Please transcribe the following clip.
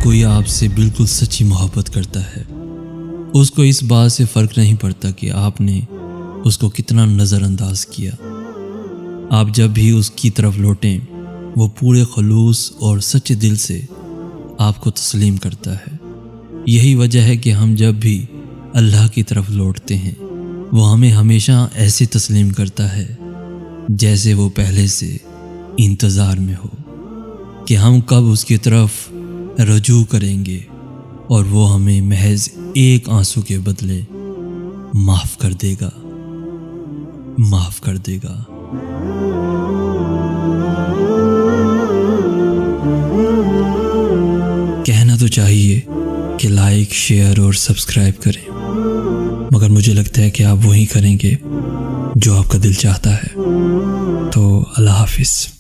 कोई आपसे बिल्कुल सच्ची मोहब्बत करता है, उसको इस बात से फ़र्क नहीं पड़ता कि आपने उसको कितना नज़रअंदाज किया। आप जब भी उसकी तरफ लौटें, वो पूरे खलूस और सच्चे दिल से आपको तस्लीम करता है। यही वजह है कि हम जब भी अल्लाह की तरफ लौटते हैं, वो हमें हमेशा ऐसे तस्लीम करता है जैसे वो पहले से इंतज़ार में हो कि हम कब उसकी तरफ रजू करेंगे और वो हमें महज एक आंसू के बदले माफ़ कर देगा, माफ़ कर देगा। कहना तो चाहिए कि लाइक, शेयर और सब्सक्राइब करें, मगर मुझे लगता है कि आप वही करेंगे जो आपका दिल चाहता है। तो अल्लाह हाफिज़।